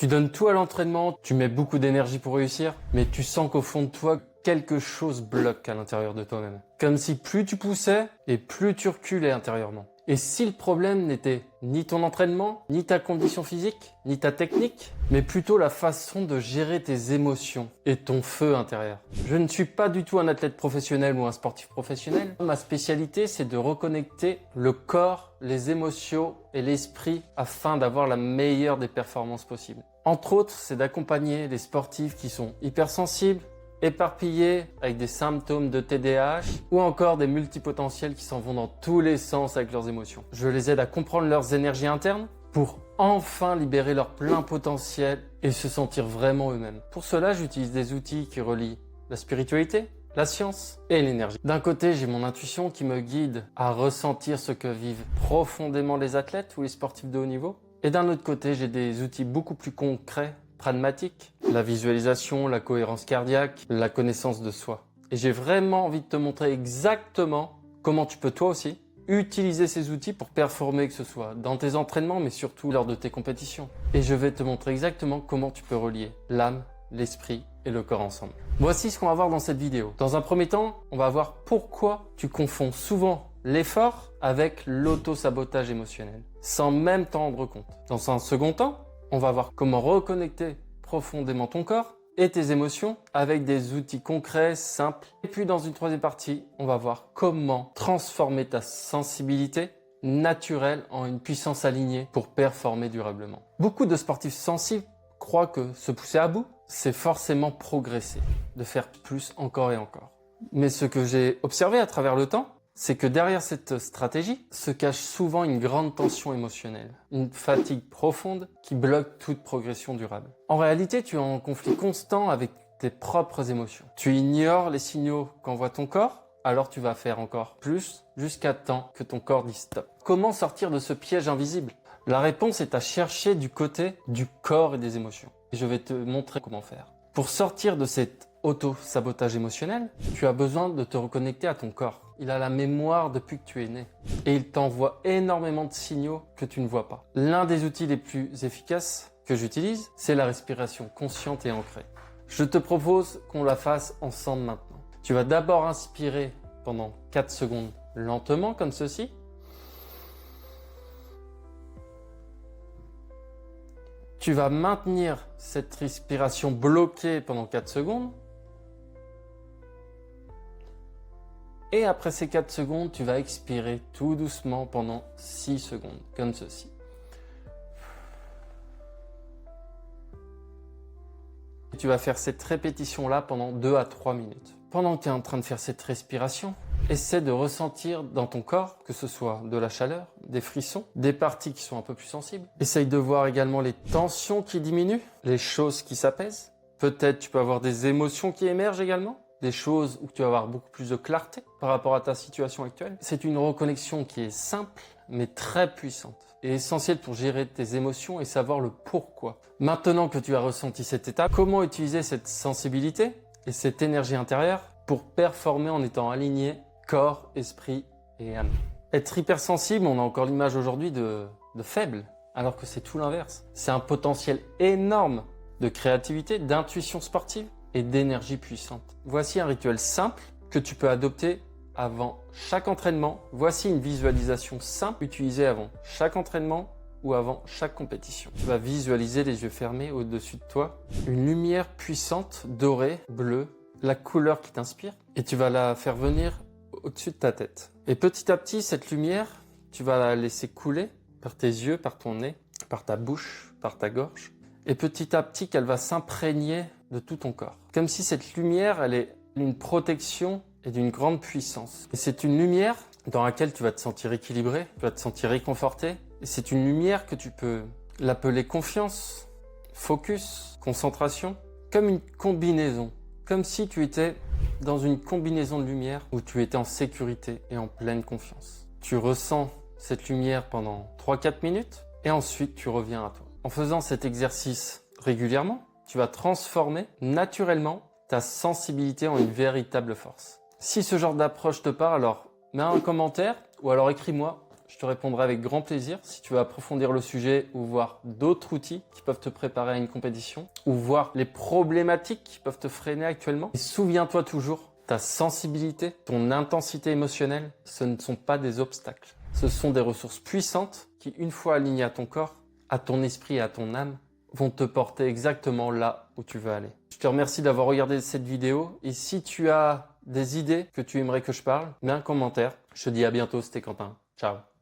Tu donnes tout à l'entraînement, tu mets beaucoup d'énergie pour réussir, mais tu sens qu'au fond de toi, quelque chose bloque à l'intérieur de toi-même. Comme si plus tu poussais et plus tu reculais intérieurement. Et si le problème n'était ni ton entraînement, ni ta condition physique, ni ta technique, mais plutôt la façon de gérer tes émotions et ton feu intérieur. Je ne suis pas du tout un athlète professionnel ou un sportif professionnel. Ma spécialité, c'est de reconnecter le corps, les émotions et l'esprit afin d'avoir la meilleure des performances possibles. Entre autres, c'est d'accompagner les sportifs qui sont hypersensibles, éparpillés avec des symptômes de TDAH ou encore des multipotentiels qui s'en vont dans tous les sens avec leurs émotions. Je les aide à comprendre leurs énergies internes pour enfin libérer leur plein potentiel et se sentir vraiment eux-mêmes. Pour cela, j'utilise des outils qui relient la spiritualité, la science et l'énergie. D'un côté, j'ai mon intuition qui me guide à ressentir ce que vivent profondément les athlètes ou les sportifs de haut niveau. Et d'un autre côté, j'ai des outils beaucoup plus concrets, pragmatiques, la visualisation, la cohérence cardiaque, la connaissance de soi. Et j'ai vraiment envie de te montrer exactement comment tu peux toi aussi utiliser ces outils pour performer, que ce soit dans tes entraînements, mais surtout lors de tes compétitions. Et je vais te montrer exactement comment tu peux relier l'âme, l'esprit et le corps ensemble. Voici ce qu'on va voir dans cette vidéo. Dans un premier temps, on va voir pourquoi tu confonds souvent l'effort avec l'auto-sabotage émotionnel, sans même t'en rendre compte. Dans un second temps, on va voir comment reconnecter profondément ton corps et tes émotions avec des outils concrets, simples. Et puis dans une troisième partie, on va voir comment transformer ta sensibilité naturelle en une puissance alignée pour performer durablement. Beaucoup de sportifs sensibles croient que se pousser à bout, c'est forcément progresser, de faire plus encore et encore. Mais ce que j'ai observé à travers le temps, c'est que derrière cette stratégie se cache souvent une grande tension émotionnelle, une fatigue profonde qui bloque toute progression durable. En réalité, tu es en conflit constant avec tes propres émotions. Tu ignores les signaux qu'envoie ton corps, alors tu vas faire encore plus jusqu'à temps que ton corps dise stop. Comment sortir de ce piège invisible? La réponse est à chercher du côté du corps et des émotions. Et je vais te montrer comment faire. Pour sortir de cet auto-sabotage émotionnel, tu as besoin de te reconnecter à ton corps. Il a la mémoire depuis que tu es né. Et il t'envoie énormément de signaux que tu ne vois pas. L'un des outils les plus efficaces que j'utilise, c'est la respiration consciente et ancrée. Je te propose qu'on la fasse ensemble maintenant. Tu vas d'abord inspirer pendant 4 secondes lentement comme ceci. Tu vas maintenir cette respiration bloquée pendant 4 secondes. Et après ces 4 secondes, tu vas expirer tout doucement pendant 6 secondes, comme ceci. Et tu vas faire cette répétition-là pendant 2 à 3 minutes. Pendant que tu es en train de faire cette respiration, essaie de ressentir dans ton corps, que ce soit de la chaleur, des frissons, des parties qui sont un peu plus sensibles. Essaye de voir également les tensions qui diminuent, les choses qui s'apaisent. Peut-être tu peux avoir des émotions qui émergent également, des choses où tu vas avoir beaucoup plus de clarté par rapport à ta situation actuelle. C'est une reconnexion qui est simple, mais très puissante et essentielle pour gérer tes émotions et savoir le pourquoi. Maintenant que tu as ressenti cette étape, comment utiliser cette sensibilité et cette énergie intérieure pour performer en étant aligné corps, esprit et âme. Être hypersensible, on a encore l'image aujourd'hui de faible, alors que c'est tout l'inverse. C'est un potentiel énorme de créativité, d'intuition sportive et d'énergie puissante. Voici un rituel simple que tu peux adopter avant chaque entraînement. Voici une visualisation simple utilisée avant chaque entraînement ou avant chaque compétition. Tu vas visualiser les yeux fermés au-dessus de toi, une lumière puissante, dorée, bleue, la couleur qui t'inspire, et tu vas la faire venir au-dessus de ta tête. Et petit à petit, cette lumière, tu vas la laisser couler par tes yeux, par ton nez, par ta bouche, par ta gorge. Et petit à petit, qu'elle va s'imprégner de tout ton corps. Comme si cette lumière, elle est une protection et d'une grande puissance. Et c'est une lumière dans laquelle tu vas te sentir équilibré, tu vas te sentir réconforté. Et c'est une lumière que tu peux l'appeler confiance, focus, concentration, comme une combinaison. Comme si tu étais dans une combinaison de lumière où tu étais en sécurité et en pleine confiance. Tu ressens cette lumière pendant 3-4 minutes et ensuite tu reviens à toi. En faisant cet exercice régulièrement, tu vas transformer naturellement ta sensibilité en une véritable force. Si ce genre d'approche te parle, alors mets un commentaire ou alors écris-moi. Je te répondrai avec grand plaisir si tu veux approfondir le sujet ou voir d'autres outils qui peuvent te préparer à une compétition ou voir les problématiques qui peuvent te freiner actuellement. Et souviens-toi toujours, ta sensibilité, ton intensité émotionnelle, ce ne sont pas des obstacles. Ce sont des ressources puissantes qui, une fois alignées à ton corps, à ton esprit et à ton âme, vont te porter exactement là où tu veux aller. Je te remercie d'avoir regardé cette vidéo et si tu as des idées que tu aimerais que je parle, mets un commentaire. Je te dis à bientôt, c'était Quentin. Ciao.